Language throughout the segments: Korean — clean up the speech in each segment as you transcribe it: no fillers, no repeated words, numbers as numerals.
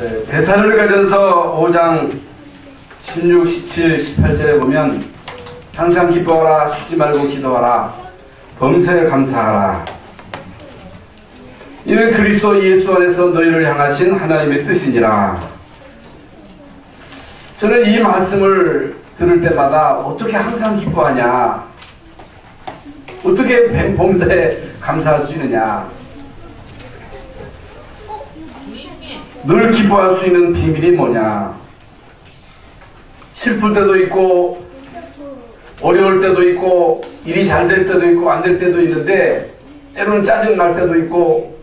데살로니가전서 5장 16, 17, 18절에 보면 항상 기뻐하라, 쉬지 말고 기도하라, 범사에 감사하라. 이는 그리스도 예수 안에서 너희를 향하신 하나님의 뜻이니라. 저는 이 말씀을 들을 때마다 어떻게 항상 기뻐하냐, 어떻게 범사에 감사할 수 있느냐, 늘 기뻐할 수 있는 비밀이 뭐냐. 슬플 때도 있고 어려울 때도 있고 일이 잘 될 때도 있고 안 될 때도 있는데 때로는 짜증 날 때도 있고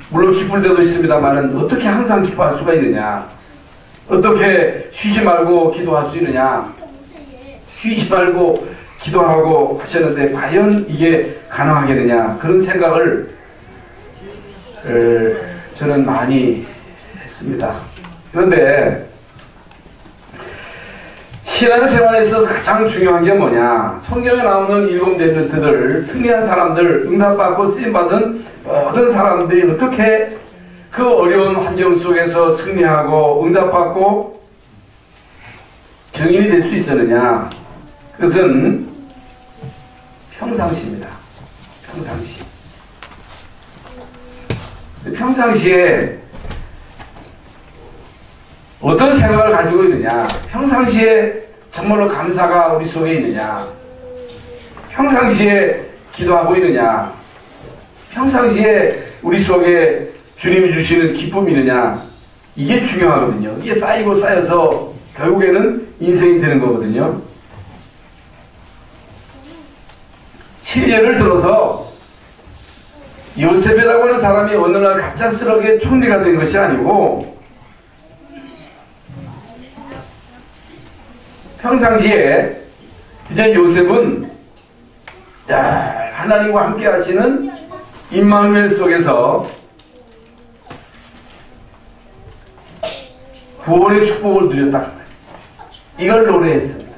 물론 기쁠 때도 있습니다만은 어떻게 항상 기뻐할 수가 있느냐, 어떻게 쉬지 말고 기도할 수 있느냐. 쉬지 말고 기도하고 하셨는데 과연 이게 가능하겠느냐, 그런 생각을 저는 많이 했습니다. 그런데 신앙생활에서 가장 중요한 게 뭐냐, 성경에 나오는 7 렘넌트들, 승리한 사람들, 응답받고 쓰임받은 모든 사람들이 어떻게 그 어려운 환경 속에서 승리하고 응답받고 증인이 될 수 있었느냐. 그것은 평상시입니다. 평상시. 평상시에 어떤 생각을 가지고 있느냐, 평상시에 정말로 감사가 우리 속에 있느냐, 평상시에 기도하고 있느냐, 평상시에 우리 속에 주님이 주시는 기쁨이 있느냐, 이게 중요하거든요. 이게 쌓이고 쌓여서 결국에는 인생이 되는 거거든요. 실례를 들어서 요셉이라고 하는 사람이 어느 날 갑작스럽게 총리가 된 것이 아니고 평상시에 이제 요셉은 하나님과 함께 하시는 임마누엘 속에서 구원의 축복을 누렸다. 이걸 노래했습니다.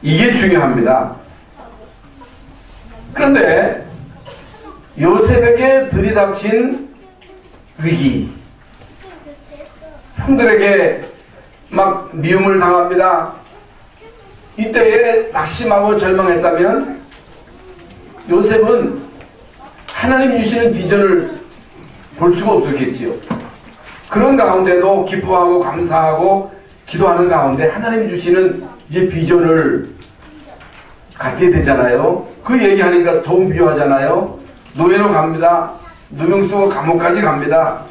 이게 중요합니다. 그런데 요셉에게 들이닥친 위기, 형들에게 막 미움을 당합니다. 이때에 낙심하고 절망했다면 요셉은 하나님 주시는 비전을 볼 수가 없었겠지요. 그런 가운데도 기뻐하고 감사하고 기도하는 가운데 하나님 주시는 이제 비전을 갖게 되잖아요. 그 얘기하니까 더 미워하잖아요. 노예로 갑니다. 누명 쓰고 감옥까지 갑니다.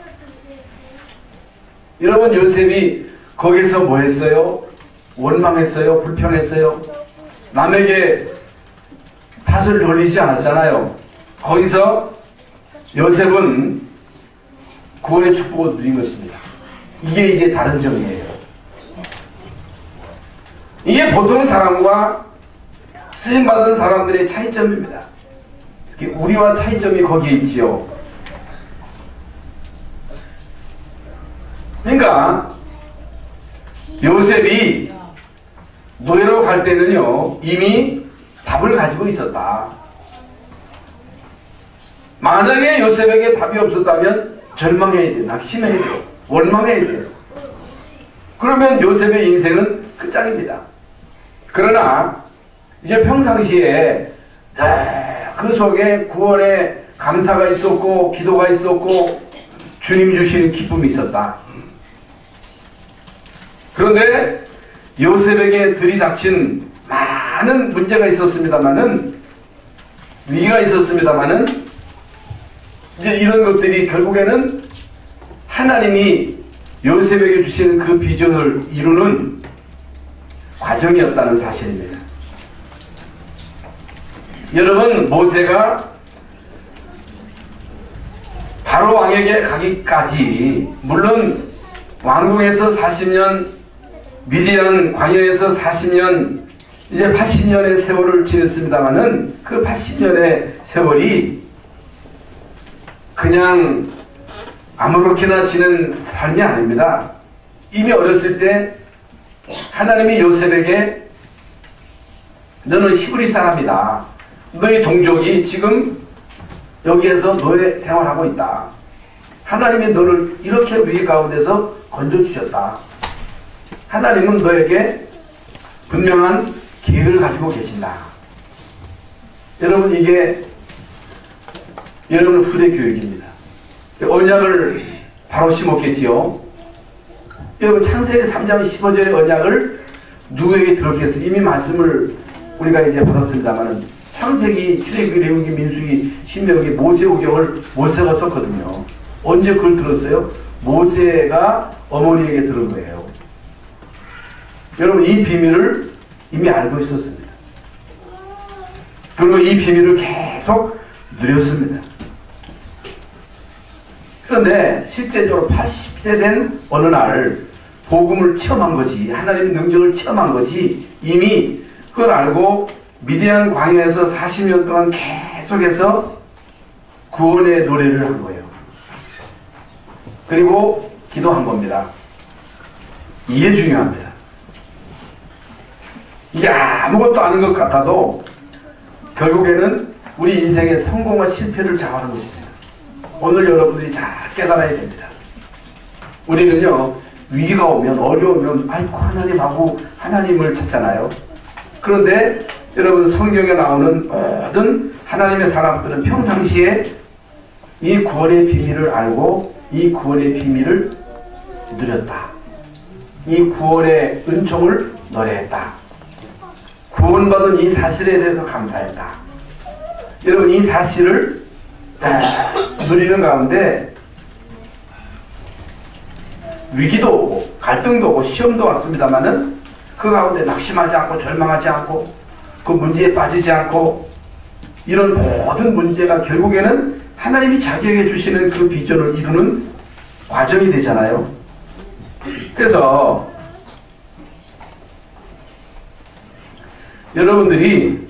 여러분, 요셉이 거기서 뭐 했어요? 원망했어요? 불평했어요? 남에게 탓을 돌리지 않았잖아요. 거기서 요셉은 구원의 축복을 누린 것입니다. 이게 이제 다른 점이에요. 이게 보통 사람과 쓰임받은 사람들의 차이점입니다. 특히 우리와 차이점이 거기에 있지요. 그러니까 요셉이 노예로 갈 때는요 이미 답을 가지고 있었다. 만약에 요셉에게 답이 없었다면 절망해야 돼요. 낙심해야 돼요. 원망해야 돼요. 그러면 요셉의 인생은 끝장입니다. 그러나 이제 평상시에 그 속에 구원의 감사가 있었고 기도가 있었고 주님 주시는 기쁨이 있었다. 그런데 요셉에게 들이닥친 많은 문제가 있었습니다마는, 위기가 있었습니다마는, 이제 이런 것들이 결국에는 하나님이 요셉에게 주시는 그 비전을 이루는 과정이었다는 사실입니다. 여러분, 모세가 바로 왕에게 가기까지, 물론 왕궁에서 40년, 미디안 광야에서 40년, 이제 80년의 세월을 지냈습니다마는 그 80년의 세월이 그냥 아무렇게나 지낸 삶이 아닙니다. 이미 어렸을 때 하나님이 요셉에게 너는 히브리 사람이다. 너희 동족이 지금 여기에서 노예 생활하고 있다. 하나님이 너를 이렇게 위기 가운데서 건져주셨다. 하나님은 너에게 분명한 계획을 가지고 계신다. 여러분, 이게 여러분 후대 교육입니다. 언약을 바로 심었겠지요. 여러분, 창세기 3장 15절의 언약을 누구에게 들었겠어요? 이미 말씀을 우리가 이제 받았습니다만은 창세기, 출애굽기, 레위기, 민수기, 신명기, 모세오경을 모세가 썼거든요. 언제 그걸 들었어요? 모세가 어머니에게 들은 거예요. 여러분, 이 비밀을 이미 알고 있었습니다. 그리고 이 비밀을 계속 누렸습니다. 그런데 실제적으로 80세 된 어느 날 복음을 체험한 거지, 하나님의 능력을 체험한 거지, 이미 그걸 알고 미디안 광야에서 40년 동안 계속해서 구원의 노래를 한 거예요. 그리고 기도한 겁니다. 이게 중요합니다. 이게 아무것도 아닌 것 같아도 결국에는 우리 인생의 성공과 실패를 좌우하는 것입니다. 오늘 여러분들이 잘 깨달아야 됩니다. 우리는요, 위기가 오면, 어려우면 아이고 하나님하고 하나님을 찾잖아요. 그런데 여러분, 성경에 나오는 모든 하나님의 사람들은 평상시에 이 구원의 비밀을 알고 이 구원의 비밀을 누렸다. 이 구원의 은총을 노래했다. 구원받은 이 사실에 대해서 감사했다. 여러분, 이 사실을 누리는 가운데 위기도 오고 갈등도 오고 시험도 왔습니다마는 그 가운데 낙심하지 않고 절망하지 않고 그 문제에 빠지지 않고 이런 모든 문제가 결국에는 하나님이 자기에게 주시는 그 비전을 이루는 과정이 되잖아요. 그래서 여러분들이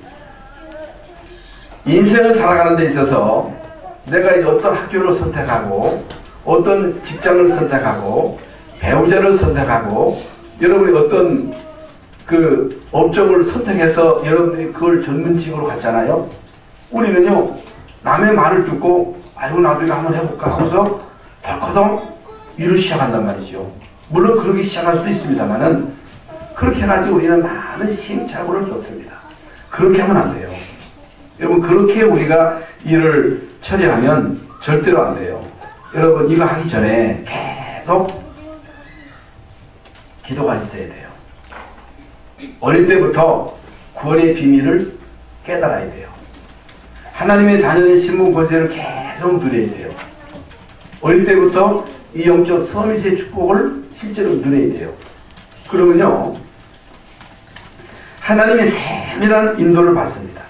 인생을 살아가는 데 있어서 내가 이제 어떤 학교를 선택하고 어떤 직장을 선택하고 배우자를 선택하고 여러분이 어떤 그 업종을 선택해서 여러분들이 그걸 전문직으로 갔잖아요. 우리는요, 남의 말을 듣고 아이고 나도 이거 한번 해볼까 하고서 덜커덩 일을 시작한단 말이죠. 물론 그렇게 시작할 수도 있습니다만은 그렇게 해가지고 우리는 많은 시행착오를 줬습니다. 그렇게 하면 안 돼요. 여러분, 그렇게 우리가 일을 처리하면 절대로 안 돼요. 여러분, 이거 하기 전에 계속 기도가 있어야 돼요. 어릴 때부터 구원의 비밀을 깨달아야 돼요. 하나님의 자녀의 신분 권세를 계속 누려야 돼요. 어릴 때부터 이 영적 서밋의 축복을 실제로 누려야 돼요. 그러면요, 하나님의 세밀한 인도를 받습니다.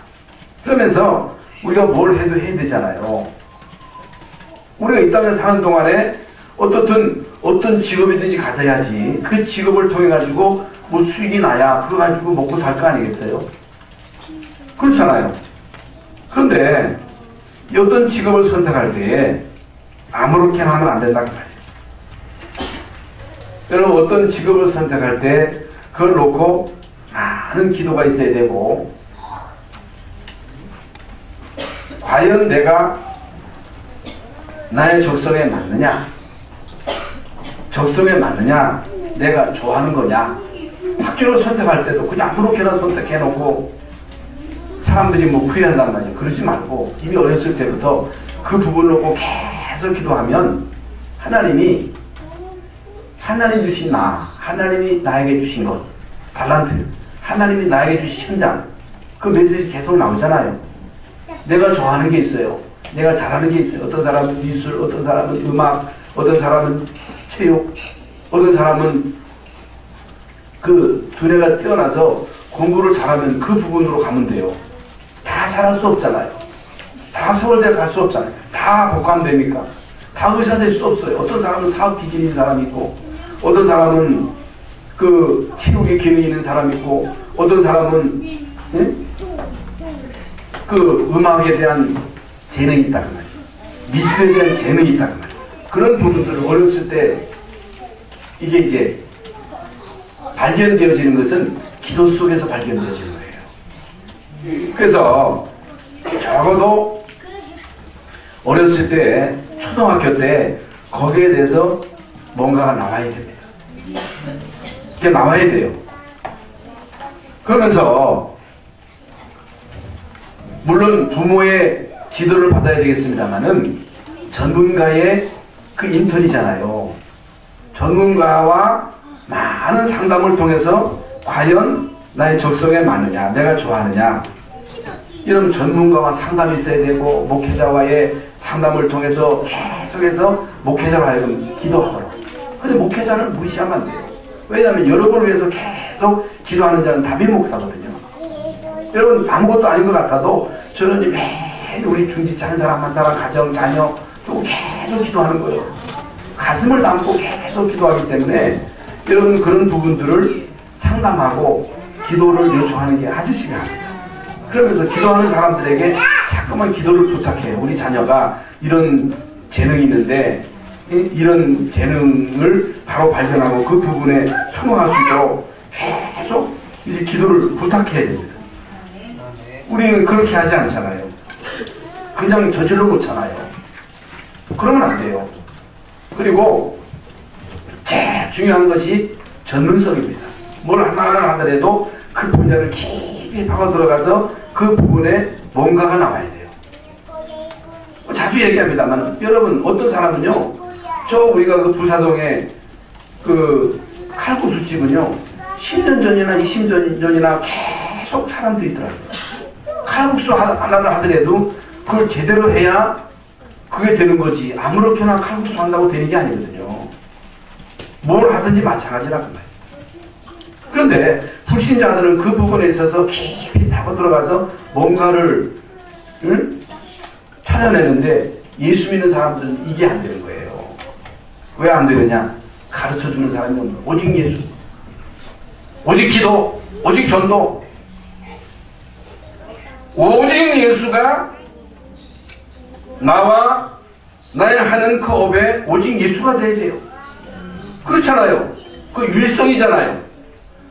그러면서 우리가 뭘 해도 해야 되잖아요. 우리가 이 땅에 사는 동안에 어떤 직업이든지 가져야지. 그 직업을 통해 가지고 뭐 수익이 나야 그거 가지고 먹고 살 거 아니겠어요? 그렇잖아요. 그런데 어떤 직업을 선택할 때에 아무렇게나 하면 안 된다고 말이에요. 여러분, 어떤 직업을 선택할 때 그걸 놓고 많은 기도가 있어야 되고, 과연 내가 나의 적성에 맞느냐, 적성에 맞느냐, 내가 좋아하는 거냐. 학교를 선택할 때도 그냥 아무렇게나 선택해놓고 사람들이 뭐 후회한단 말이에요. 그러지 말고 이미 어렸을 때부터 그 부분을 놓고 계속 기도하면 하나님이 주신 하나님이 나에게 주신 것, 달란트, 하나님이 나에게 주신 현장, 그 메시지 계속 나오잖아요. 내가 좋아하는 게 있어요. 내가 잘하는 게 있어요. 어떤 사람은 미술, 어떤 사람은 음악, 어떤 사람은 체육, 어떤 사람은 그 두뇌가 뛰어나서 공부를 잘하면 그 부분으로 가면 돼요. 다 잘할 수 없잖아요. 다 서울대 갈 수 없잖아요. 다 복합됩니까? 다 의사 될 수 없어요. 어떤 사람은 사업 기질이 있는 사람이 있고, 어떤 사람은 그 체육의 기능이 있는 사람이 있고, 어떤 사람은 그 음악에 대한 재능이 있다고 말이에요. 미술에 대한 재능이 있다고 말이에요. 그런 부분들을 어렸을 때 이게 이제 발견되어지는 것은 기도 속에서 발견되어지는 거예요. 그래서 적어도 어렸을 때 초등학교 때 거기에 대해서 뭔가가 나와야 됩니다. 그게 나와야 돼요. 그러면서 물론 부모의 지도를 받아야 되겠습니다만은 전문가의 그 인턴이잖아요. 전문가와 많은 상담을 통해서 과연 나의 적성에 맞느냐, 내가 좋아하느냐, 이런 전문가와 상담이 있어야 되고, 목회자와의 상담을 통해서 계속해서 목회자로 하여금 기도하도록. 근데 목회자를 무시하면 안 돼요. 왜냐하면 여러분을 위해서 계속 기도하는 자는 다빈 목사거든요. 여러분 아무것도 아닌 것 같아도 저는 매일 우리 중지차 한 사람 한 사람, 가정, 자녀 또 계속 기도하는 거예요. 가슴을 담고 계속 기도하기 때문에 여러분 그런 부분들을 상담하고 기도를 요청하는 게 아주 중요합니다. 그러면서 기도하는 사람들에게 자꾸만 기도를 부탁해요. 우리 자녀가 이런 재능이 있는데 이런 재능을 바로 발견하고 그 부분에 성공할 수 있도록 계속 이제 기도를 부탁해야 됩니다. 우리는 그렇게 하지 않잖아요. 그냥 저질러 놓잖아요. 그러면 안 돼요. 그리고 제일 중요한 것이 전문성입니다. 뭘 하나하나 하더라도 그 분야를 깊이 파고 들어가서 그 부분에 뭔가가 나와야 돼요. 자주 얘기합니다만 여러분 어떤 사람은요, 저 우리가 그 부사동에 그 칼국수 집은요 10년 전이나 20년 전이나 계속 사람들이 있더라고요. 칼국수 하나를 하더라도 그걸 제대로 해야 그게 되는 거지, 아무렇게나 칼국수 한다고 되는 게 아니거든요. 뭘 하든지 마찬가지라고 말이에요. 그런데 불신자들은 그 부분에 있어서 깊이 파고 들어가서 뭔가를 찾아내는데 예수 믿는 사람들은 이게 안 되는 거예요. 왜 안 되느냐? 가르쳐주는 사람이 없는 거예요. 오직 예수, 오직 기도, 오직 전도, 오직 예수가 나와 나의 하는 그 업에 오직 예수가 돼야 돼요. 그렇잖아요. 그 율성이잖아요.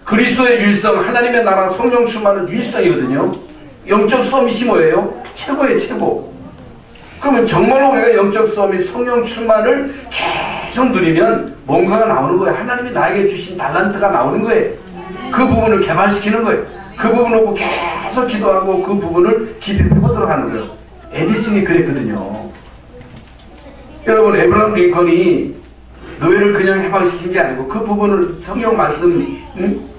그리스도의 율성, 하나님의 나라, 성령 충만은 율성이거든요. 영적 썸밋이 뭐예요? 최고예요, 최고. 그러면 정말로 우리가 영적 썸밋, 성령 충만을 계속 누리면 뭔가가 나오는 거예요. 하나님이 나에게 주신 달란트가 나오는 거예요. 그 부분을 개발시키는 거예요. 그 부분을 보고 계속 기도하고 그 부분을 깊이 파고 들어가는 거예요. 에디슨이 그랬거든요. 여러분, 에브라함 링컨이 노예를 그냥 해방시킨 게 아니고 그 부분을 성경 말씀,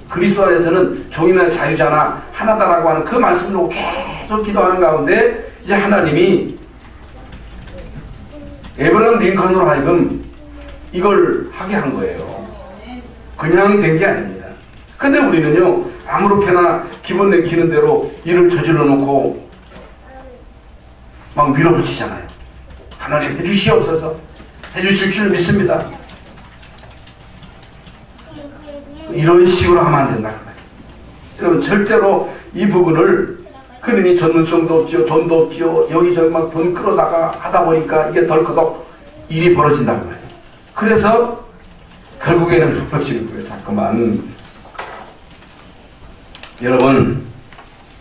그리스도 안에서는 종이나 자유자나 하나다라고 하는 그 말씀으로 계속 기도하는 가운데 이제 하나님이 에브라함 링컨으로 하여금 이걸 하게 한 거예요. 그냥 된 게 아닙니다. 근데 우리는요, 아무렇게나 기분 내키는 대로 일을 저질러 놓고 막 밀어붙이잖아요. 하나님 해주시옵소서. 해주실 줄 믿습니다. 이런 식으로 하면 안 된다. 여러분 절대로 이 부분을, 그러니 전문성도 없지요, 돈도 없지요, 여기저기 막 돈 끌어다가 하다 보니까 이게 덜커덕 일이 벌어진다는 거예요. 그래서 결국에는 무너지는 거예요. 자꾸만. 여러분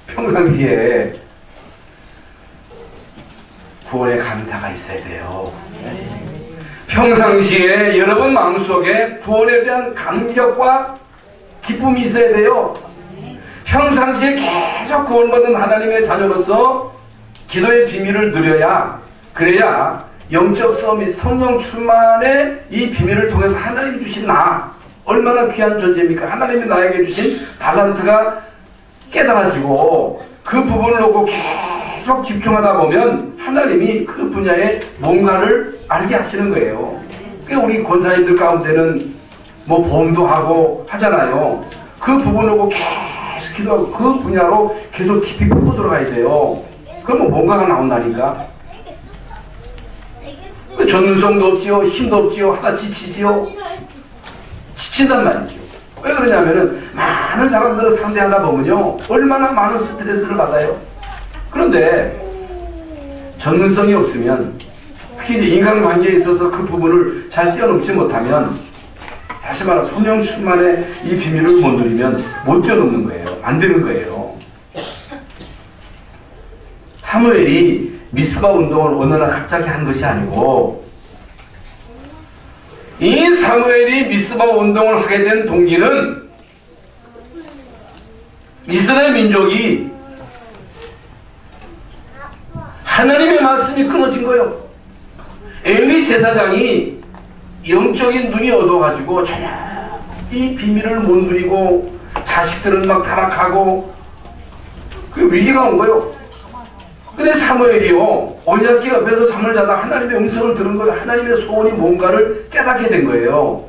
평상시에 구원의 감사가 있어야 돼요. 평상시에 여러분 마음속에 구원에 대한 감격과 기쁨이 있어야 돼요. 평상시에 계속 구원받은 하나님의 자녀로서 기도의 비밀을 누려야, 그래야 영적 썸밋, 성령 충만의 이 비밀을 통해서 하나님이 주신 나, 얼마나 귀한 존재입니까? 하나님이 나에게 주신 달란트가 깨달아지고 그 부분을 놓고 계속 집중하다 보면 하나님이 그 분야에 뭔가를 알게 하시는 거예요. 그러니까 우리 권사님들 가운데는 뭐 보험도 하고 하잖아요. 그 부분을 놓고 계속 기도하고 그 분야로 계속 깊이 파고 들어가야 돼요. 그러면 뭔가가 나온다니까. 전문성도 없지요, 힘도 없지요, 하다 지치지요. 지친단 말이죠. 왜 그러냐면은 많은 사람들을 상대하다 보면요 얼마나 많은 스트레스를 받아요. 그런데 전문성이 없으면, 특히 이제 인간관계에 있어서 그 부분을 잘 뛰어넘지 못하면, 다시 말해 성령 충만의 이 비밀을 못 누리면 못 뛰어넘는 거예요. 안 되는 거예요. 사무엘이 미스바 운동을 어느 날 갑자기 한 것이 아니고 이 사무엘이 미스바 운동을 하게 된 동기는 이스라엘 민족이 하나님의 말씀이 끊어진 거예요. 엘리 제사장이 영적인 눈이 어두워가지고 전혀 이 비밀을 못 누리고 자식들은 막 타락하고 그 위기가 온 거예요. 근데 사무엘이요, 언약궤 옆에서 잠을 자다 하나님의 음성을 들은 거예요. 하나님의 소원이 뭔가를 깨닫게 된 거예요.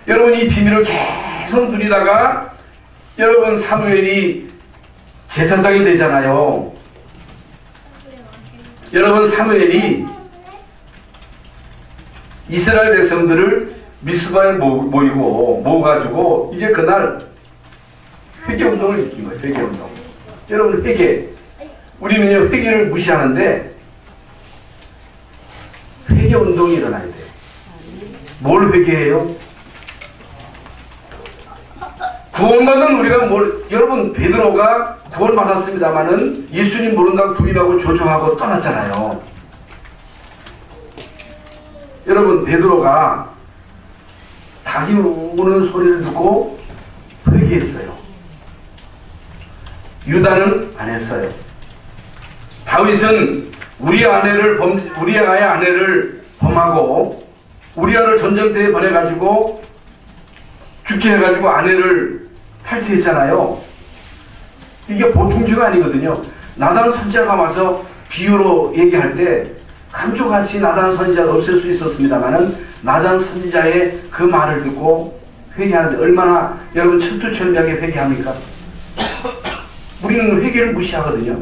여러분, 이 비밀을 계속 누리다가 여러분 사무엘이 제사장이 되잖아요. 여러분, 사무엘이 이스라엘 백성들을 미스바에 모여가지고 이제 그날 회개운동을 일으킨 거예요. 회개운동. 여러분, 회개. 우리는요, 회개를 무시하는데 회개운동이 일어나야 돼요. 뭘 회개해요? 구원받은 우리가 여러분, 베드로가 구원받았습니다마는 예수님 모른다고 부인하고 조종하고 떠났잖아요. 여러분, 베드로가 닭이 우는 소리를 듣고 회개했어요. 유다는 안 했어요. 다윗은 우리아의 아내를 범하고 우리아를 전쟁터에 보내가지고 죽게 해가지고 아내를 탈취했잖아요. 이게 보통 죄가 아니거든요. 나단 선지자가 와서 비유로 얘기할 때 감쪽같이 나단 선지자를 없앨 수 있었습니다만은 나단 선지자의 그 말을 듣고 회개하는데 얼마나 여러분 철두철미하게 회개합니까? 우리는 회개를 무시하거든요.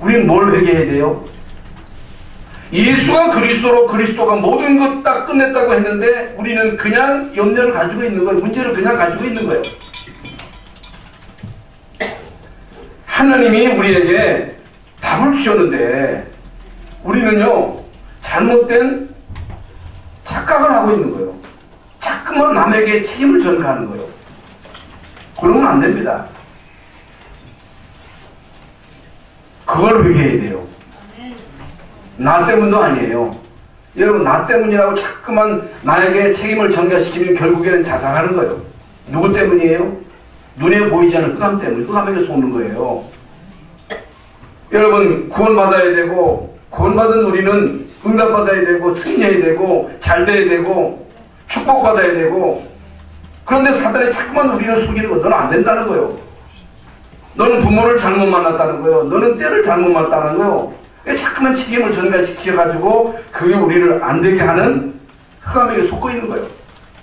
우리는 뭘 회개해야 돼요? 예수가 그리스도로 그리스도가 모든 것 딱 끝냈다고 했는데 우리는 그냥 염려를 가지고 있는 거예요. 문제를 그냥 가지고 있는 거예요. 하나님이 우리에게 답을 주셨는데 우리는요, 잘못된 착각을 하고 있는 거예요. 자꾸만 남에게 책임을 전가하는 거예요. 그러면 안 됩니다. 그걸 회개해야 돼요. 나 때문도 아니에요. 여러분, 나 때문이라고 자꾸만 나에게 책임을 전가시키면 결국에는 자살하는 거예요. 누구 때문이에요? 눈에 보이지 않는 흑암 때문에, 흑암에게 쏘는 거예요. 여러분, 구원받아야 되고 구원받은 우리는 응답받아야 되고 승리해야 되고 잘 돼야 되고 축복받아야 되고, 그런데 사단이 자꾸만 우리를 속이는 거. 너는 안 된다는 거예요. 너는 부모를 잘못 만났다는 거예요. 너는 때를 잘못 만났다는 거예요. 자꾸만 책임을 전가시켜가지고 그게 우리를 안 되게 하는 흑암에게 속고 있는 거예요.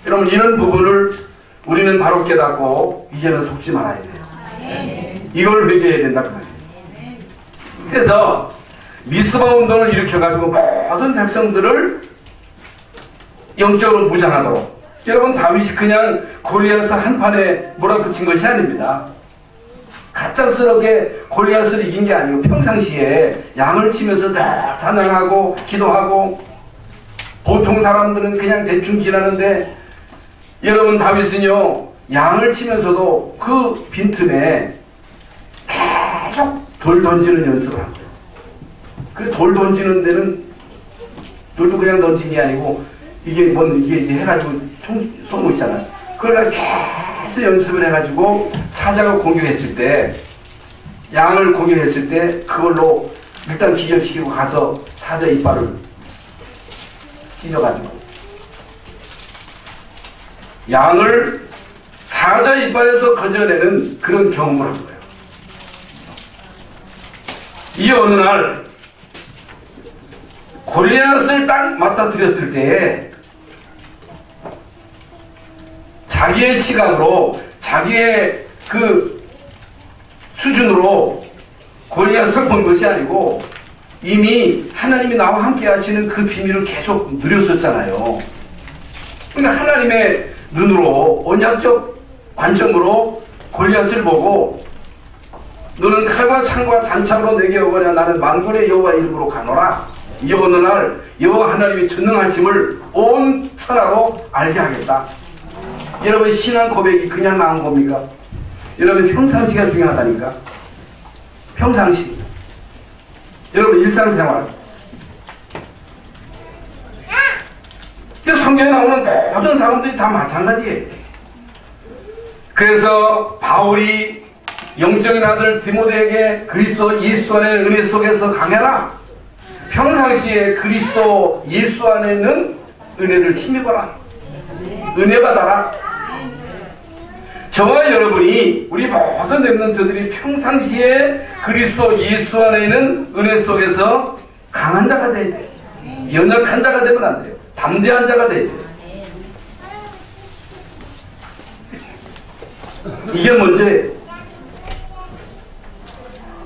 여러분, 이런 부분을 우리는 바로 깨닫고 이제는 속지 말아야 돼요. 이걸 회개해야 된다 그 말이에요. 그래서 미스바 운동을 일으켜가지고 모든 백성들을 영적으로 무장하도록, 여러분, 다윗이 그냥 골리앗을 한판에 몰아붙인 것이 아닙니다. 갑작스럽게 골리앗을 이긴 게 아니고 평상시에 양을 치면서 찬양하고 기도하고, 보통 사람들은 그냥 대충 지나는데 여러분, 다윗은요, 양을 치면서도 그 빈틈에 계속 돌 던지는 연습을 한 거예요. 그 돌 던지는 데는 돌도 그냥 던진 게 아니고 이게 이제 해가지고 쏘는 거 있잖아요. 그걸 가지고 계속 연습을 해가지고 사자가 공격했을 때, 양을 공격했을 때 그걸로 일단 기절시키고 가서 사자 이빨을 찢어가지고 양을 사자 이빨에서 건져내는 그런 경험을 한 거예요. 이 어느 날 골리앗을 딱 맞닥뜨렸을 때 자기의 시각으로, 자기의 그 수준으로 골리앗을 본 것이 아니고 이미 하나님이 나와 함께 하시는 그 비밀을 계속 누렸었잖아요. 그러니까 하나님의 눈으로, 언약적 관점으로 골리앗을 보고 너는 칼과 창과 단창으로 내게 오거냐, 나는 만군의 여호와 이름으로 가노라. 이 어느 날 여호와 하나님의 전능하심을 온 천하로 알게 하겠다. 여러분, 신앙 고백이 그냥 나온 겁니까? 여러분, 평상시가 중요하다니까. 평상시. 여러분, 일상생활. 성경에 나오는 모든 사람들이 다 마찬가지예요. 그래서 바울이 영적인 아들 디모데에게 그리스도 예수 안에 은혜 속에서 강해라. 평상시에 그리스도 예수 안에 있는 은혜를 힘입어라. 은혜 받아라. 저와 여러분이 우리 모든 렘넌트들이 평상시에 그리스도 예수 안에 있는 은혜 속에서 강한 자가 돼야 돼요. 연약한 자가 되면 안 돼요. 담대한 자가 돼야 돼요. 이게 먼저예요.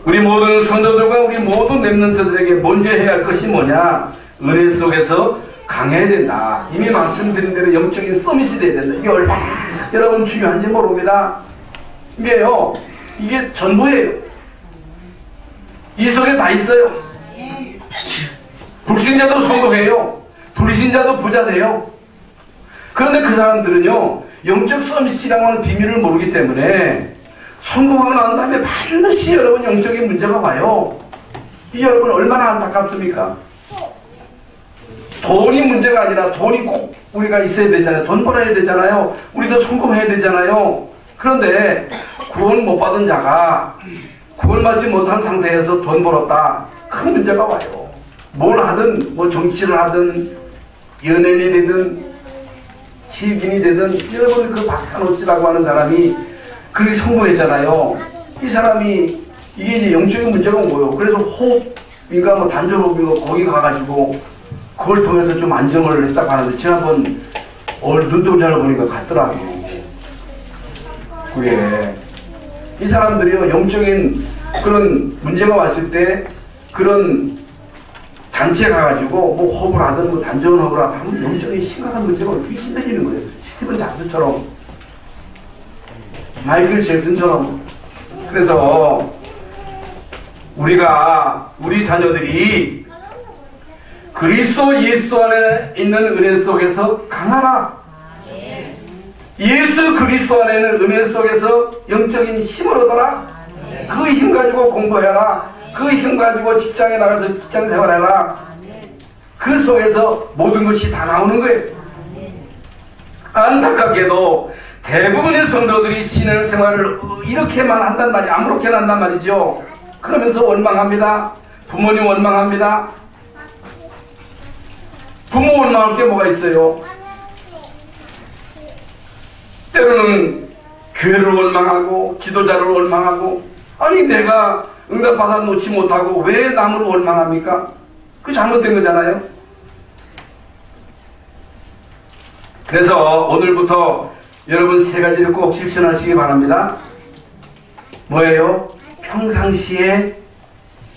우리 모든 성도들과 우리 모든 렘넌트들에게 먼저 해야 할 것이 뭐냐? 은혜 속에서 강해야 된다. 이미 말씀드린 대로 영적인 서밋이 돼야 된다. 이게 얼마나 여러분 중요한지 모릅니다. 이게 전부예요. 이 속에 다 있어요. 불신자도 성공해요. 불신자도 부자 돼요. 그런데 그 사람들은요, 영적 서밋이라고 하는 비밀을 모르기 때문에 성공하고 난 다음에 반드시 여러분 영적인 문제가 와요. 이 여러분 얼마나 안타깝습니까? 돈이 문제가 아니라 돈이 꼭 우리가 있어야 되잖아요. 돈 벌어야 되잖아요. 우리도 성공해야 되잖아요. 그런데 구원 못 받은 자가 구원받지 못한 상태에서 돈 벌었다. 큰 문제가 와요. 뭘 하든 뭐 정치를 하든 연예인이 되든 지휘인이 되든 여러분 그 박찬호 씨라고 하는 사람이 그렇게 성공했잖아요. 이 사람이 이게 이제 영적인 문제가 온 거예요. 그래서 호흡인가 뭐 단전호흡인가 거기 가가지고 그걸 통해서 좀 안정을 했다고 하는데 지난번 눈동자를 보니까 같더라고요. 그게 이 사람들이요 영적인 그런 문제가 왔을 때 그런 단체에 가가지고 뭐 호흡을 하든 뭐 단전호흡을 하든 하면 영적인 심각한 문제가 귀신 들리는 거예요. 스티븐 잡스처럼 마이클 잭슨처럼. 그래서 우리 자녀들이 그리스도 예수 안에 있는 은혜 속에서 강하라. 예수 그리스도 안에 있는 은혜 속에서 영적인 힘을 얻어라. 그 힘 가지고 공부해라. 그 힘 가지고 직장에 나가서 직장 생활해라. 그 속에서 모든 것이 다 나오는 거예요. 안타깝게도 대부분의 성도들이 신앙생활을 이렇게만 한단 말이에요. 아무렇게나 한단 말이죠. 그러면서 원망합니다. 부모님 원망합니다. 부모 원망할 게 뭐가 있어요? 때로는 교회를 원망하고 지도자를 원망하고 아니 내가 응답받아 놓지 못하고 왜 남을 원망합니까? 그 잘못된 거잖아요. 그래서 오늘부터 여러분 세 가지를 꼭 실천하시기 바랍니다. 뭐예요? 평상시에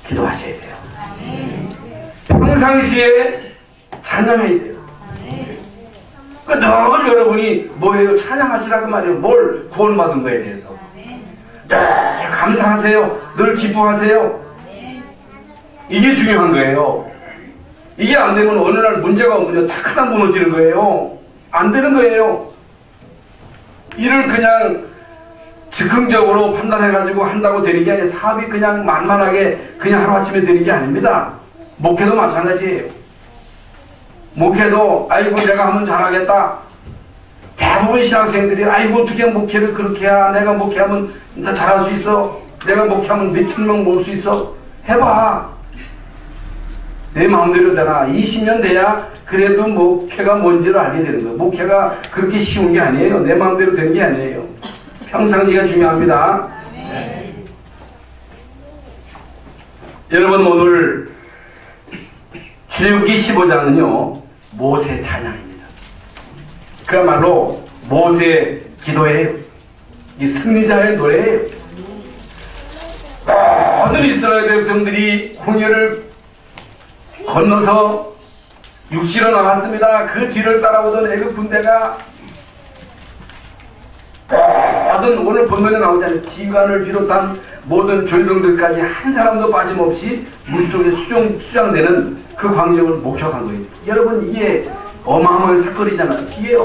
기도하셔야 돼요. 평상시에 찬양해야 돼요. 늘 여러분이 뭐예요? 찬양하시라고 말이에요. 뭘 구원받은 거에 대해서. 늘 감사하세요. 늘 기뻐하세요. 이게 중요한 거예요. 이게 안 되면 어느 날 문제가 오면 탁 하나 무너지는 거예요. 안 되는 거예요. 일을 그냥 즉흥적으로 판단해가지고 한다고 되는 게 아니라 사업이 그냥 만만하게 그냥 하루아침에 되는 게 아닙니다. 목회도 마찬가지예요. 목회도 아이고 내가 하면 잘하겠다. 대부분 신학생들이 아이고 어떻게 목회를 그렇게 해야 내가 목회하면 나 잘할 수 있어. 내가 목회하면 몇천 명 모을 수 있어. 해봐. 내 마음대로 되나 20년 돼야 그래도 목회가 뭔지를 알게 되는 거예요. 목회가 그렇게 쉬운 게 아니에요. 내 마음대로 되는 게 아니에요. 평상시가 중요합니다. 여러분 오늘 출애굽기 15장은요 모세 찬양입니다. 그야말로 모세 기도예요. 이 승리자의 노래예요. 모든 이스라엘 백성들이 홍해를 건너서 육지로 나갔습니다. 그 뒤를 따라오던 애굽 군대가 모든 오늘 본문에 나오잖아요. 지휘관을 비롯한 모든 졸병들까지 한 사람도 빠짐없이 물속에 수장되는 그 광경을 목격한 거예요. 여러분 이게 어마어마한 사건이잖아요. 이게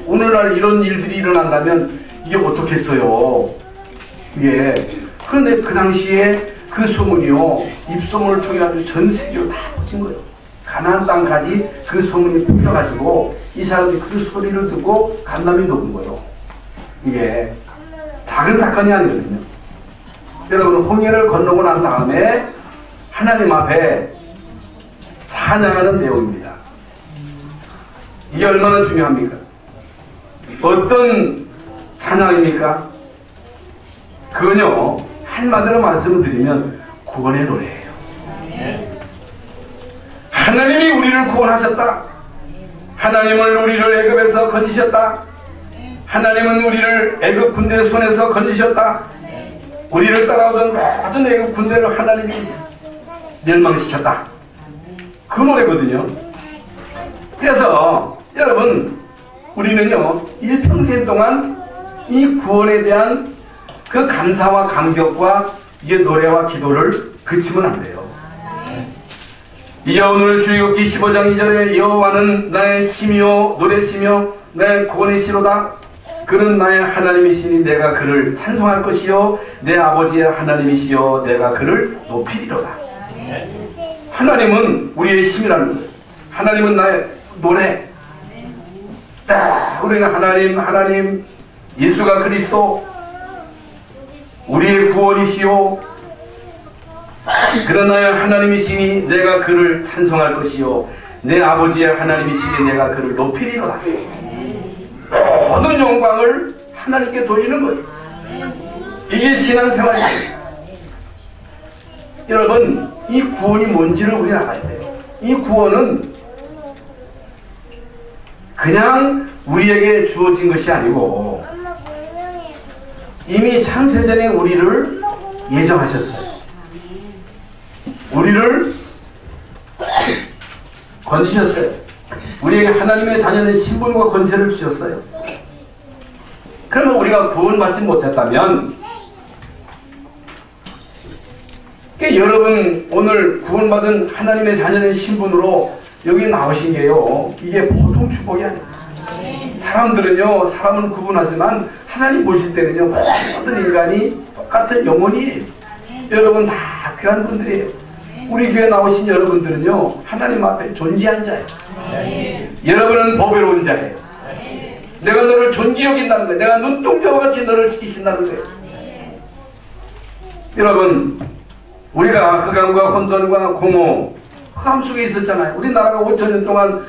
오늘날 이런 일들이 일어난다면 이게 어떻겠어요. 이게 그런데 그 당시에 그 소문이요 입소문을 통해 가지고 전 세계로 다 퍼진 거예요. 가나안 땅까지 그 소문이 퍼져가지고 이 사람들이 그 소리를 듣고 간담이 녹은 거예요. 이게 작은 사건이 아니거든요. 여러분, 홍해를 건너고 난 다음에 하나님 앞에 찬양하는 내용입니다. 이게 얼마나 중요합니까? 어떤 찬양입니까? 그건요, 한마디로 말씀을 드리면 구원의 노래예요. 하나님이 우리를 구원하셨다. 하나님은 우리를 애굽에서 건지셨다. 하나님은 우리를 애굽 군대 손에서 건지셨다. 우리를 따라오던 모든 애굽 군대를 하나님이 멸망시켰다. 그 노래거든요. 그래서 여러분, 우리는요 일평생 동안 이 구원에 대한 그 감사와 감격과 이 노래와 기도를 그치면 안 돼요. 이제 오늘 출애굽기 15장 2절에 여호와는 나의 힘이요 노래시며 나의 구원의 시로다. 그는 나의 하나님이시니 내가 그를 찬송할 것이요 내 아버지의 하나님이시여 내가 그를 높이리로다. 하나님은 우리의 힘이라는 거예요. 하나님은 나의 노래. 우리는 하나님 예수가 그리스도 우리의 구원이시요 그런 나의 하나님이시니 내가 그를 찬송할 것이요 내 아버지의 하나님이시니 내가 그를 높이리로다. 모든 영광을 하나님께 돌리는 거예요. 이게 신앙생활이에요. 여러분, 이 구원이 뭔지를 우리는 알아야 돼요. 이 구원은 그냥 우리에게 주어진 것이 아니고 이미 창세전에 우리를 예정하셨어요. 우리를 건지셨어요. 우리에게 하나님의 자녀의 신분과 권세를 주셨어요. 그러면 우리가 구원받지 못했다면 여러분 오늘 구원받은 하나님의 자녀의 신분으로 여기 나오신 게요, 이게 보통 축복이 아니에요. 사람들은요, 사람은 구분하지만 하나님 보실 때는요 모든 인간이 똑같은 영혼이에요. 여러분 다 귀한 분들이에요. 우리 교회 나오신 여러분들은요 하나님 앞에 존귀한 자예요. 여러분은 보배로운 자예요. 내가 너를 존귀 여긴다는 거예요. 내가 눈동자와 같이 너를 지키신다는 거예요. 여러분, 우리가 흑암과 혼돈과 공허, 흑암 속에 있었잖아요. 우리나라가 5,000년 동안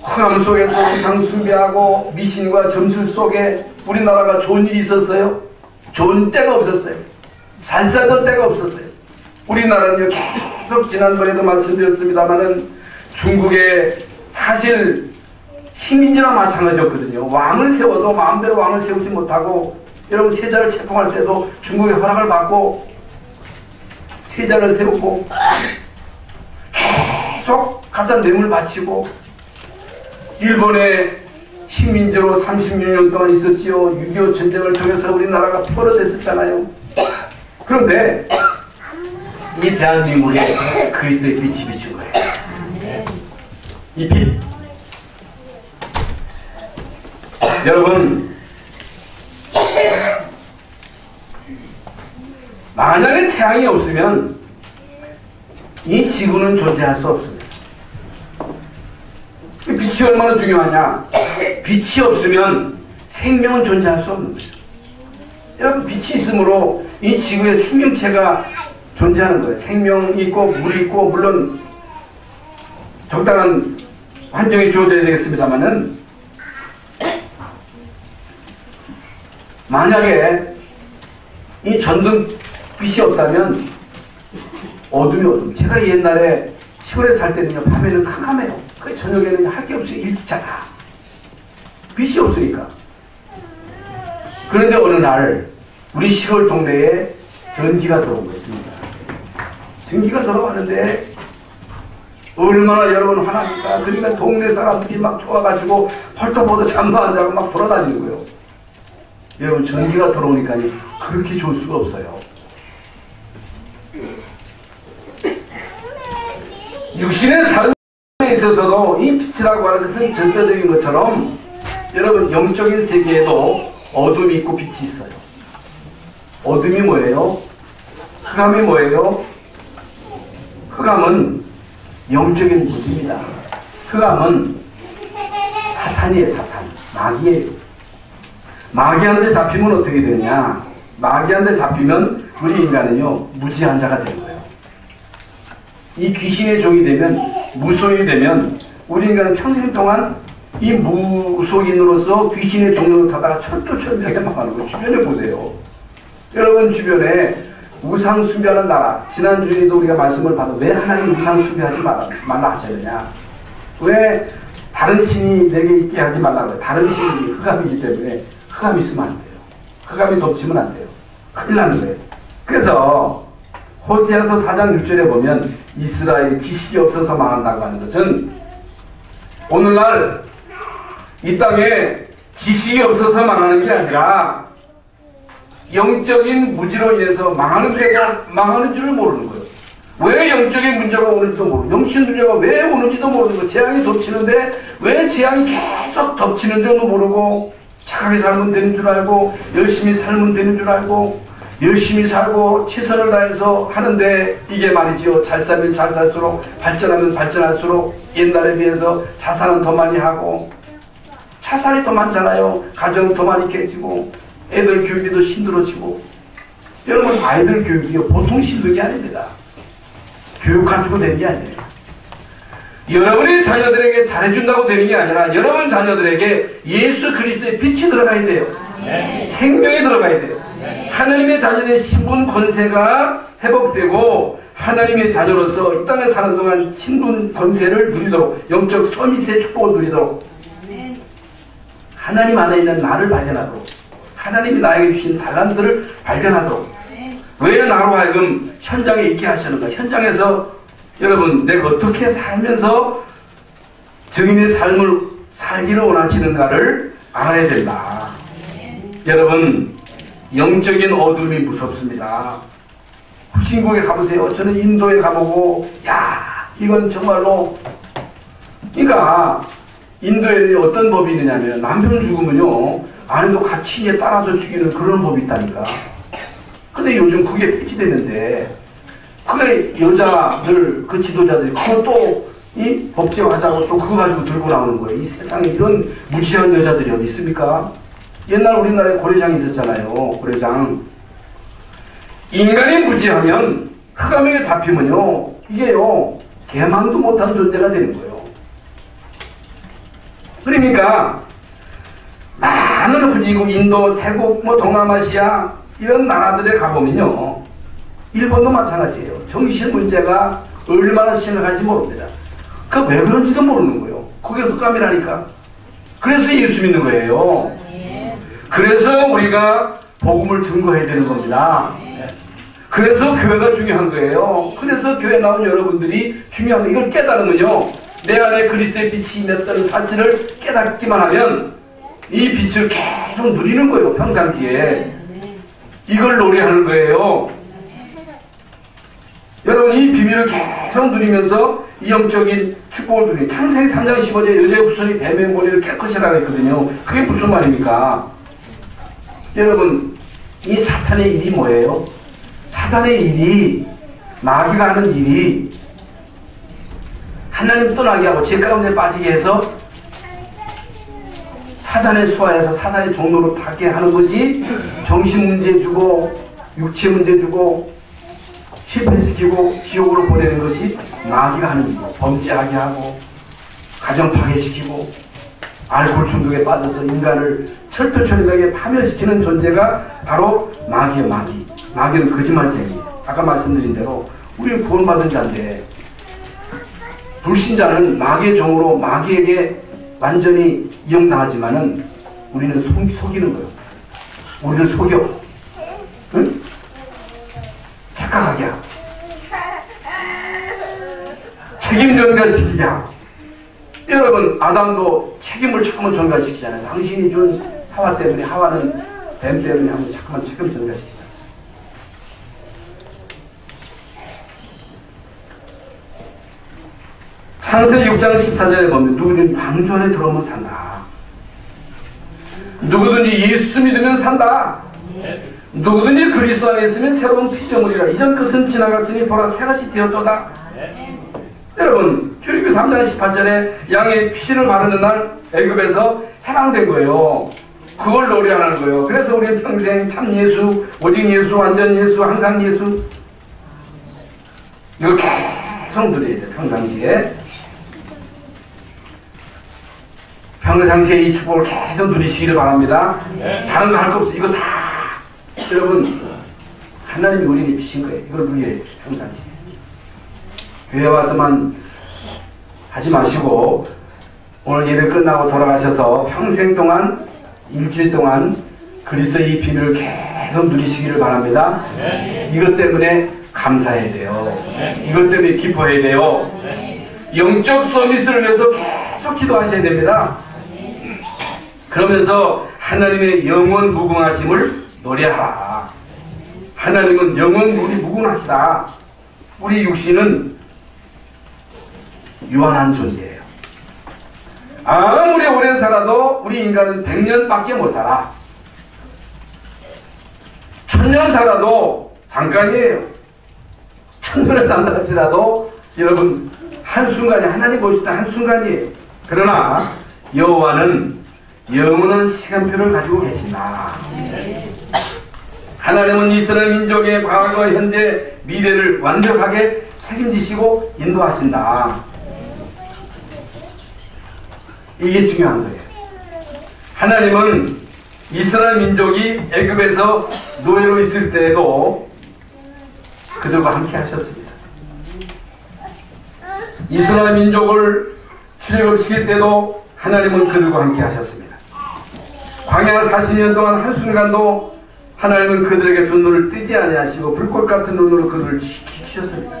흑암 속에서 우상 숭배하고 미신과 점술 속에 우리나라가 좋은 일이 있었어요? 좋은 때가 없었어요. 잘 살던 때가 없었어요. 우리나라는요 계속 지난번에도 말씀드렸습니다마는 중국에 사실 식민지랑 마찬가지였거든요. 왕을 세워도 마음대로 왕을 세우지 못하고, 여러분 세자를 체포할 때도 중국의 허락을 받고 세자를 세우고 계속 갖다 뇌물 바치고, 일본의 식민지로 36년 동안 있었지요. 6.25 전쟁을 통해서 우리나라가 포로됐었잖아요. 그런데 이 대한민국에 그리스도의 빛이 비춘 거예요. 이 빛. 여러분, 만약에 태양이 없으면 이 지구는 존재할 수 없습니다. 빛이 얼마나 중요하냐? 빛이 없으면 생명은 존재할 수 없는 거죠. 여러분, 빛이 있으므로 이 지구에 생명체가 존재하는 거예요. 생명이 있고 물이 있고, 물론 적당한 환경이 주어져야 되겠습니다만은, 만약에 이 전등빛이 없다면 어둠이 어둠. 제가 옛날에 시골에 살 때는요, 밤에는 캄캄해요. 그 저녁에는 할 게 없이 일찍 자다. 빛이 없으니까. 그런데 어느 날 우리 시골 동네에 전기가 들어온 거예요. 전기가 들어왔는데 얼마나 여러분 화납니까? 그러니까 동네 사람들이 막 좋아가지고 펄떡보도 잠도 안 자고 막 돌아다니는 거예요. 여러분, 전기가 들어오니까 그렇게 좋을 수가 없어요. 육신의 삶에 있어서도 이 빛이라고 하는 것은 절대적인 것처럼, 여러분 영적인 세계에도 어둠이 있고 빛이 있어요. 어둠이 뭐예요? 흑암이 뭐예요? 흑암은 영적인 무지입니다. 흑암은 사탄이에요. 사탄. 마귀예요. 마귀한테 잡히면 어떻게 되느냐? 마귀한테 잡히면 우리 인간은요 무지한 자가 되는 거예요. 이 귀신의 종이 되면, 무속인이 되면 우리 인간은 평생 동안 이 무속인으로서 귀신의 종로를 타다가 철두철미하게 망하는 거예요. 주변에 보세요. 여러분 주변에 우상 숭배하는 나라, 지난주에도 우리가 말씀을 받아 왜 하나님 우상 숭배하지 말라 하셨느냐? 왜 다른 신이 내게 있게 하지 말라고 해요? 다른 신이 흑암이기 때문에 흑암이 있으면 안 돼요. 흑암이 덮치면 안 돼요. 큰일 나는 거예요. 그래서 호세아서 4장 6절에 보면 이스라엘이 지식이 없어서 망한다고 하는 것은 오늘날 이 땅에 지식이 없어서 망하는 게 아니라 영적인 무지로 인해서 망하는 줄을 모르는 거예요. 왜 영적인 문제가 오는지도 모르고, 영적인 문제가 왜 오는지도 모르는 거예요. 재앙이 덮치는데 왜 재앙이 계속 덮치는 줄도 모르고, 착하게 살면 되는 줄 알고, 열심히 살면 되는 줄 알고, 열심히 살고 최선을 다해서 하는데, 이게 말이죠. 잘 살면 잘 살수록, 발전하면 발전할수록 옛날에 비해서 자산은 더 많이 하고, 자산이 더 많잖아요. 가정은 더 많이 깨지고, 애들 교육이 더 힘들어지고. 여러분, 아이들 교육이 보통 힘든 게 아닙니다. 교육 가지고 되는 게 아니에요. 여러분의 자녀들에게 잘해준다고 되는 게 아니라 여러분 자녀들에게 예수 그리스도의 빛이 들어가야 돼요. 네. 생명이 들어가야 돼요. 네. 하나님의 자녀의 신분 권세가 회복되고 하나님의 자녀로서 이 땅에 사는 동안 신분 권세를 누리도록, 영적 서밋의 축복을 누리도록, 하나님 안에 있는 나를 발견하도록, 하나님이 나에게 주신 달란트를 발견하도록, 왜 나로 하여금 현장에 있게 하시는가? 현장에서 여러분 내가 어떻게 살면서 증인의 삶을 살기를 원하시는가를 알아야 된다. 여러분, 영적인 어둠이 무섭습니다. 후진국에 가보세요. 저는 인도에 가보고, 야, 이건 정말로, 그러니까 인도에는 어떤 법이 있느냐면 남편 죽으면요 아내도 같이 이제 따라서 죽이는 그런 법이 있다니까. 근데 요즘 그게 폐지됐는데, 그게 여자들, 그 지도자들이 그것도 이 법제화하자고 또 그거 가지고 들고 나오는 거예요. 이 세상에 이런 무지한 여자들이 어디 있습니까? 옛날 우리나라에 고려장이 있었잖아요. 고려장. 인간이 무지하면, 흑암에게 잡히면요 이게요 개망도 못한 존재가 되는 거예요. 그러니까 많은 후지국, 인도, 태국, 동남아시아 이런 나라들에 가보면요 일본도 마찬가지예요. 정신 문제가 얼마나 심각한지 모릅니다. 그 왜 그런지도 모르는 거예요. 그게 흑암이라니까. 그래서 예수 믿는 거예요. 그래서 우리가 복음을 증거해야 되는 겁니다. 그래서 교회가 중요한 거예요. 그래서 교회 나온 여러분들이 중요한 거, 이걸 깨달으면요 내 안에 그리스도의 빛이 임했다는 사실을 깨닫기만 하면 이 빛을 계속 누리는 거예요. 평상시에 이걸 노래하는 거예요. 여러분, 이 비밀을 계속 누리면서 이 영적인 축복을 누리는, 창세기 3장 15절에 여자의 후손이 뱀의 머리를 깨끗이라고 했거든요. 그게 무슨 말입니까? 여러분, 이 사탄의 일이 뭐예요? 사탄의 일이, 마귀가 하는 일이 하나님 떠나게 하고 죄 가운데 빠지게 해서 사단의 수하에서 사단의 종로로 타게 하는 것이 정신 문제 주고 육체 문제 주고 실패시키고 지옥으로 보내는 것이 마귀가 하는 일이고, 범죄하게 하고 가정 파괴시키고 알코올 중독에 빠져서 인간을 철두철미하게 파멸시키는 존재가 바로 마귀예요. 마귀. 마귀는 거짓말쟁이. 아까 말씀드린 대로 우리는 구원받은 자인데, 불신자는 마귀의 종으로 마귀에게 완전히 이용당하지만은 우리는 속이는 거예요. 우리를 속여. 응? 착각하게 하고 책임 전가시키게 하고. 여러분, 아담도 책임을 자꾸만 전가시키잖아요. 당신이 준 하와 때문에, 하와는 뱀 때문에 하고 자꾸만 책임 전가시키잖아요. 창세기 6장 14절에 보면 누구든지 방주 안에 들어오면 산다. 누구든지 예수 믿으면 산다. 누구든지 그리스도 안에 있으면 새로운 피조물이라. 이전 것은 지나갔으니 보라 새것이 되었도다. 여러분 출애굽기 3장 18절에 양의 피를 바르는 날 애굽에서 해방된 거예요. 그걸 노래하는 거예요. 그래서 우리는 평생 참 예수, 오직 예수, 완전 예수, 항상 예수 이걸 계속 누려야 돼요. 평상시에 이 축복을 계속 누리시기를 바랍니다. 다른 거 할 거 없어요. 이거 다 여러분 하나님이 우리에게 주신 거예요. 이걸 누려야 돼요. 평상시에 교회 와서만 하지 마시고 오늘 예배 끝나고 돌아가셔서 평생 동안 일주일 동안 그리스도의 이 비밀을 계속 누리시기를 바랍니다. 이것 때문에 감사해야 돼요. 이것 때문에 기뻐해야 돼요. 영적 서밋을 위해서 계속 기도하셔야 됩니다. 그러면서 하나님의 영원 무궁하심을 노래하라. 하나님은 영원 무궁하시다. 우리 육신은 유한한 존재예요. 아무리 오래 살아도 우리 인간은 100년밖에 못 살아. 1000년 살아도 잠깐이에요. 1000년을 산다 할지라도 여러분 한순간이 하나님 보실 때 한순간이에요. 그러나 여호와는 영원한 시간표를 가지고 계신다. 하나님은 이스라엘 민족의 과거, 현재, 미래를 완벽하게 책임지시고 인도하신다. 이게 중요한 거예요. 하나님은 이스라엘 민족이 애굽에서 노예로 있을 때에도 그들과 함께 하셨습니다. 이스라엘 민족을 출애굽시킬 때도 하나님은 그들과 함께 하셨습니다. 광야 40년 동안 한순간도 하나님은 그들에게서 눈을 뜨지 아니하시고 불꽃 같은 눈으로 그들을 지키셨습니다.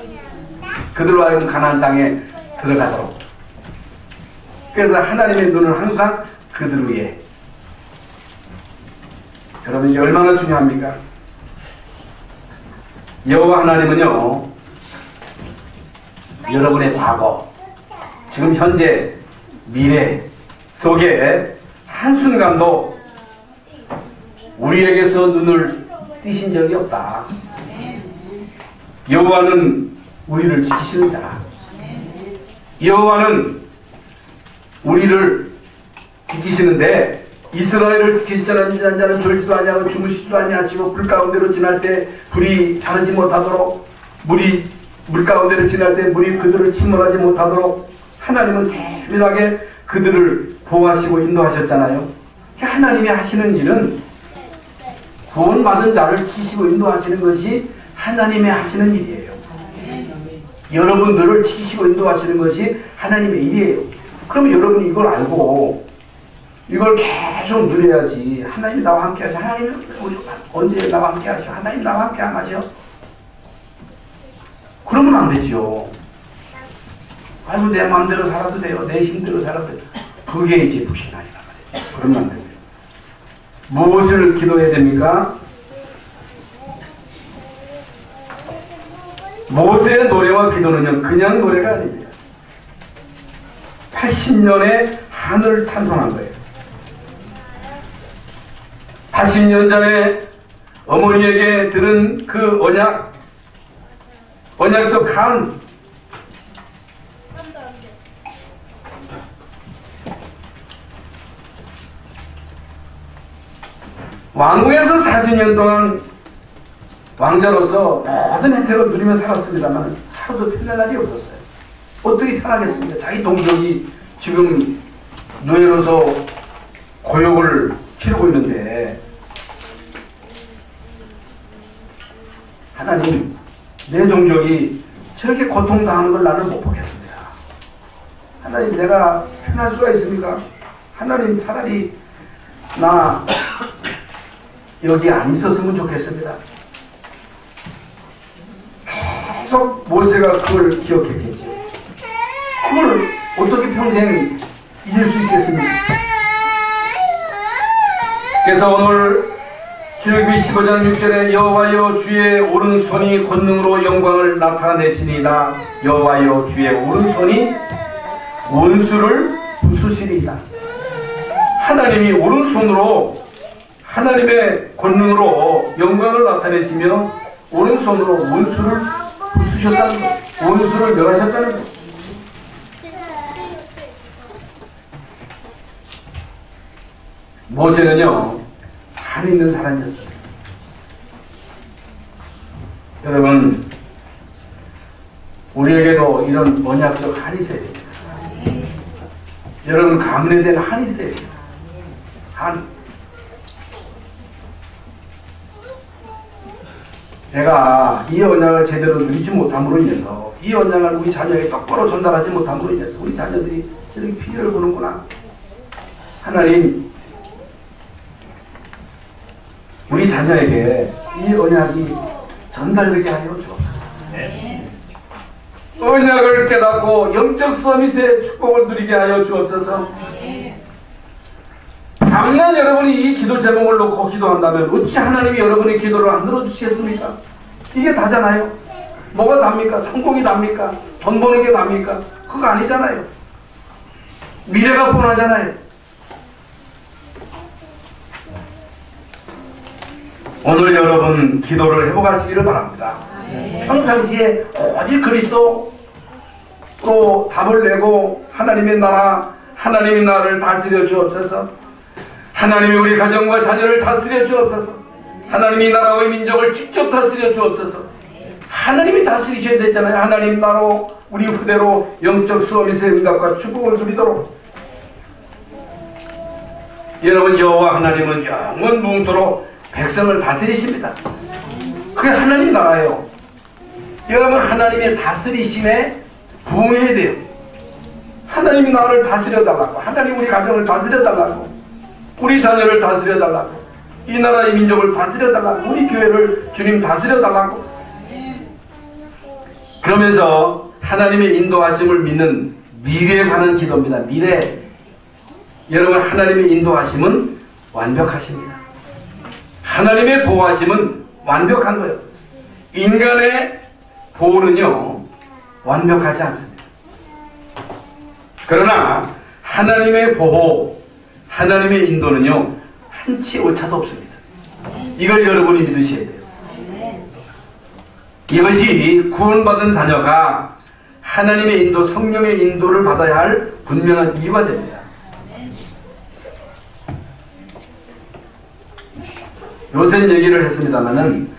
그들로 하여금 가나안 땅에 들어가도록. 그래서 하나님의 눈은 항상 그들 위에. 여러분 이게 얼마나 중요합니까? 여호와 하나님은요 여러분의 과거, 지금 현재, 미래 속에 한순간도 우리에게서 눈을 띄신 적이 없다. 여호와는 우리를 지키시는 자라. 여호와는 우리를 지키시는데 이스라엘을 지키시자는 자는 졸지도 아니하고 주무시지도 아니하시고 불 가운데로 지날 때 불이 사르지 못하도록 물 가운데로 지날 때 물이 그들을 침몰하지 못하도록 하나님은 세밀하게 그들을 보호하시고 인도하셨잖아요. 하나님이 하시는 일은 구원받은 자를 지키시고 인도하시는 것이 하나님의 하시는 일이에요. 여러분들을 지키시고 인도하시는 것이 하나님의 일이에요. 그러면 여러분이 이걸 알고 이걸 계속 누려야지. 하나님이 나와 함께 하셔. 하나님이 언제 나와 함께 하셔? 하나님 나와 함께 안 하셔? 그러면 안 되죠. 아이고 내 마음대로 살아도 돼요. 내 힘대로 살아도 돼요. 그게 이제 불신앙이란 말이에요. 그러면 안 됩니다. 무엇을 기도해야 됩니까? 모세의 노래와 기도는요 그냥 노래가 아닙니다. 80년의 하늘을 찬송한 거예요. 80년 전에 어머니에게 들은 그 언약적 간, 왕궁에서 40년 동안 왕자로서 모든 혜택을 누리며 살았습니다만 하루도 편할 날이 없었어요. 어떻게 편하겠습니까? 자기 동족이 지금 노예로서 고역을 치르고 있는데 하나님 내 동족이 저렇게 고통당하는 걸 나는 못 보겠습니다. 하나님 내가 편할 수가 있습니까? 하나님 차라리 나 여기 안 있었으면 좋겠습니다. 계속 모세가 그걸 기억했겠지. 그걸 어떻게 평생 잊을 수 있겠습니까? 그래서 오늘 출애굽기 15장 6절에 여호와여 주의 오른손이 권능으로 영광을 나타내시니이다. 여호와여 주의 오른손이 원수를 부수시리이다. 하나님이 오른손으로 하나님의 권능으로 영광을 나타내시며 오른손으로 원수를 부수셨다는 것, 원수를 멸하셨다는 것. 모세는요 한이 있는 사람이었어요. 여러분 우리에게도 이런 언약적 한이 있어야 됩니다. 여러분 가문에 대한 한이 있어야 됩니다. 한. 내가 이 언약을 제대로 누리지 못함으로 인해서 이 언약을 우리 자녀에게 똑바로 전달하지 못함으로 인해서 우리 자녀들이 이렇게 피해를 보는구나. 하나님 우리 자녀에게 이 언약이 전달되게 하여 주옵소서. 언약을 깨닫고 영적 서밋의 축복을 누리게 하여 주옵소서. 당연 여러분이 이 기도 제목을 놓고 기도한다면 어찌 하나님이 여러분의 기도를 안 들어주시겠습니까? 이게 다잖아요. 뭐가 답니까? 성공이 답니까? 돈 버는 게 답니까? 그거 아니잖아요. 미래가 뻔하잖아요. 오늘 여러분 기도를 해보가시기를 바랍니다. 평상시에 오직 그리스도 또 답을 내고 하나님의 나라, 하나님의 나라를 다스려 주옵소서. 하나님이 우리 가정과 자녀를 다스려 주옵소서. 하나님이 나라와 민족을 직접 다스려 주옵소서. 하나님이 다스리셔야 되잖아요. 하나님 나라로 우리 후대로 영적 수호미세의 응답과 축복을 누리도록. 여러분 여호와 하나님은 영원 무궁토록 백성을 다스리십니다. 그게 하나님 나라예요. 여러분 하나님의 다스리심에 부응해야 돼요. 하나님이 나라를 다스려달라고, 하나님 우리 가정을 다스려달라고, 우리 자녀를 다스려달라고, 이 나라의 민족을 다스려달라고, 우리 교회를 주님 다스려달라고. 그러면서 하나님의 인도하심을 믿는 미래에 관한 기도입니다. 미래. 여러분 하나님의 인도하심은 완벽하십니다. 하나님의 보호하심은 완벽한 거예요. 인간의 보호는요 완벽하지 않습니다. 그러나 하나님의 보호, 하나님의 인도는요 한치 오차도 없습니다. 이걸 여러분이 믿으셔야 돼요. 이것이 구원받은 자녀가 하나님의 인도, 성령의 인도를 받아야 할 분명한 이유가 됩니다. 요셉 얘기를 했습니다마는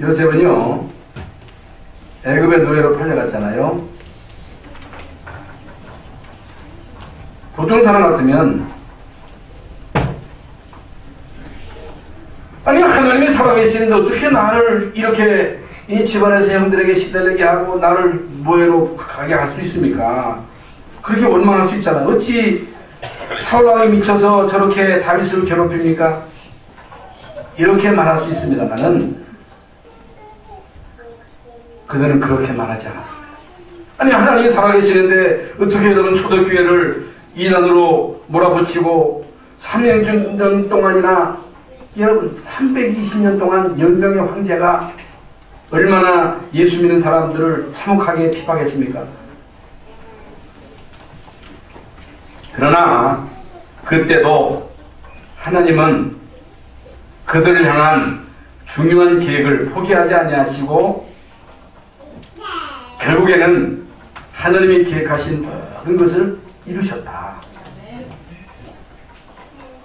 요셉은요 애굽의 노예로 팔려갔잖아요. 보통 사람 같으면 아니 하나님이 살아계시는데 어떻게 나를 이렇게 이 집안에서 형들에게 시달리게 하고 나를 노예로 가게 할 수 있습니까? 그렇게 원망할 수 있잖아요. 어찌 사울왕이 미쳐서 저렇게 다윗을 괴롭힙니까? 이렇게 말할 수 있습니다만은 그들은 그렇게 말하지 않았습니다. 아니 하나님이 살아계시는데 어떻게 여러분 초대교회를 이단으로 몰아붙이고 300년 동안이나 여러분 320년 동안 10명의 황제가 얼마나 예수 믿는 사람들을 참혹하게 핍박했습니까? 그러나 그때도 하나님은 그들을 향한 중요한 계획을 포기하지 아니하시고 결국에는 하나님이 계획하신 모든 것을 이루셨다.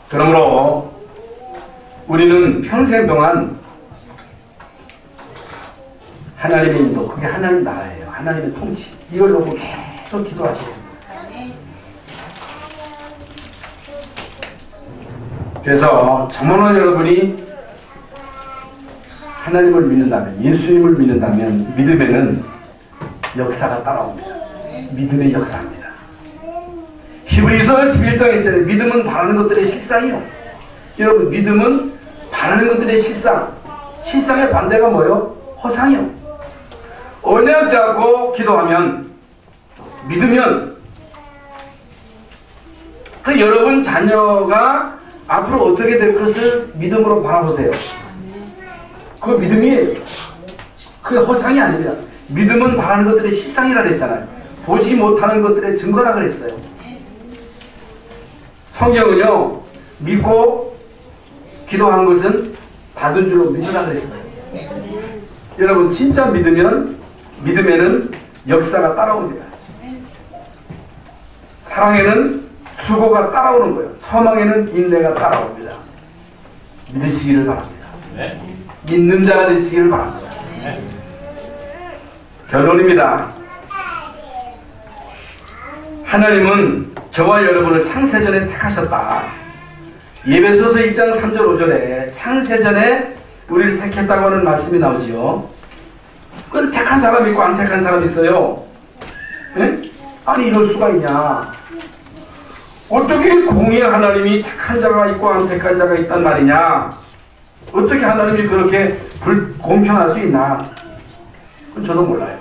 그러므로 우리는 평생 동안 하나님의 인도, 그게 하나님 나라예요. 하나님의 통치. 이걸 놓고 계속 기도하셔야 됩니다. 그래서 정말 여러분이 하나님을 믿는다면, 예수님을 믿는다면 믿음에는 역사가 따라옵니다. 믿음의 역사입니다. 히브리서 11장 1절에 믿음은 바라는 것들의 실상이요. 여러분 믿음은 바라는 것들의 실상. 실상의 반대가 뭐예요? 허상이요. 언약 잡고 기도하면, 믿으면, 그 여러분 자녀가 앞으로 어떻게 될 것을 믿음으로 바라보세요. 그 믿음이 그 허상이 아닙니다. 믿음은 바라는 것들의 실상이라 그랬잖아요. 보지 못하는 것들의 증거라 그랬어요. 성경은요 믿고 기도한 것은 받은 줄로 믿으라 그랬어요. 여러분 진짜 믿음에는 역사가 따라옵니다. 사랑에는 수고가 따라오는 거예요. 소망에는 인내가 따라옵니다. 믿으시기를 바랍니다. 네. 믿는 자가 되시기를 바랍니다. 네. 결론입니다. 하나님은 저와 여러분을 창세전에 택하셨다. 에베소서 1장 3절 5절에 창세전에 우리를 택했다고 하는 말씀이 나오지요. 그런데 택한 사람이 있고 안 택한 사람이 있어요. 네? 아니 이럴 수가 있냐. 어떻게 공의 하나님이 택한 자가 있고 안 택한 자가 있단 말이냐. 어떻게 하나님이 그렇게 불공평할 수 있나. 그건 저도 몰라요.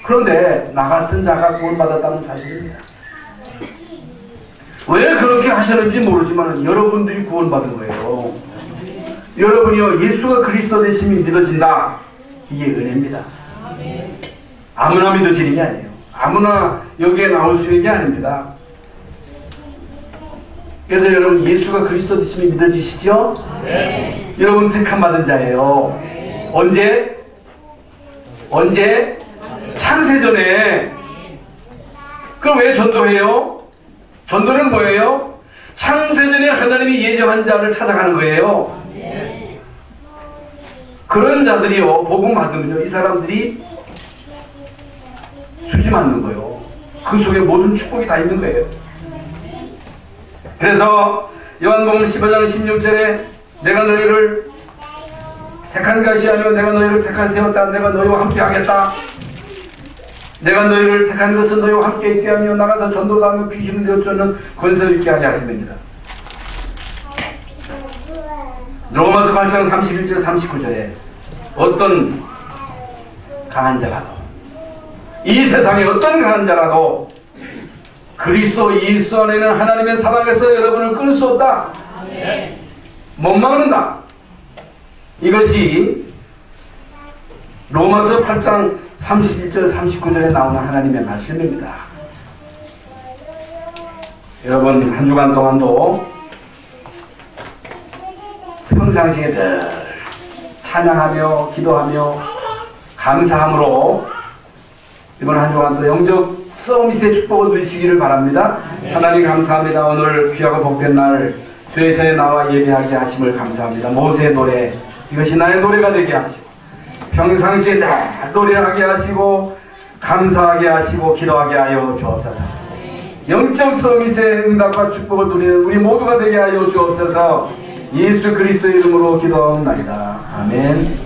그런데 나 같은 자가 구원받았다는 사실입니다. 왜 그렇게 하셨는지 모르지만 여러분들이 구원받은 거예요. 여러분이요 예수가 그리스도 되심이 믿어진다. 이게 은혜입니다. 아무나 믿어지는 게 아니에요. 아무나 여기에 나올 수 있는 게 아닙니다. 그래서 여러분 예수가 그리스도 되심이 믿어지시죠? 네. 여러분 택함 받은 자예요. 네. 언제? 창세전에. 그럼 왜 전도해요? 전도는 뭐예요? 창세전에 하나님이 예정한 자를 찾아가는 거예요. 네. 그런 자들이요 복음 받으면요 이 사람들이 수지 맞는 거예요. 그 속에 모든 축복이 다 있는 거예요. 그래서 요한복음 15장 16절에 내가 너희를 택한 것이 아니요 내가 너희를 택한 세웠다. 내가 너희와 함께 하겠다. 내가 너희를 택한 것은 너희와 함께 있게 하며 나가서 전도도 하며 귀신을 내쫓는 권세를 있게 하게 하십니다. 로마서 8장 31절 39절에 어떤 강한 자라도 이 세상에 어떤 강한 자라도 그리스도 예수 안에는 하나님의 사랑에서 여러분을 끊을 수 없다. 못 막는다. 이것이 로마서 8장 31절 39절에 나오는 하나님의 말씀입니다. 여러분 한 주간 동안도 평상시에 늘 찬양하며 기도하며 감사함으로 이번 한 주간도 영적 서밋의 축복을 누리시기를 바랍니다. 하나님 감사합니다. 오늘 귀하고 복된 날 주의 전에 나와 예배하게 하심을 감사합니다. 모세의 노래 이것이 나의 노래가 되게 하시고 평상시에 늘 노래하게 하시고 감사하게 하시고 기도하게 하여 주옵소서. 영적 서밋의 응답과 축복을 누리는 우리 모두가 되게 하여 주옵소서. 예수 그리스도의 이름으로 기도하옵나이다. 아멘.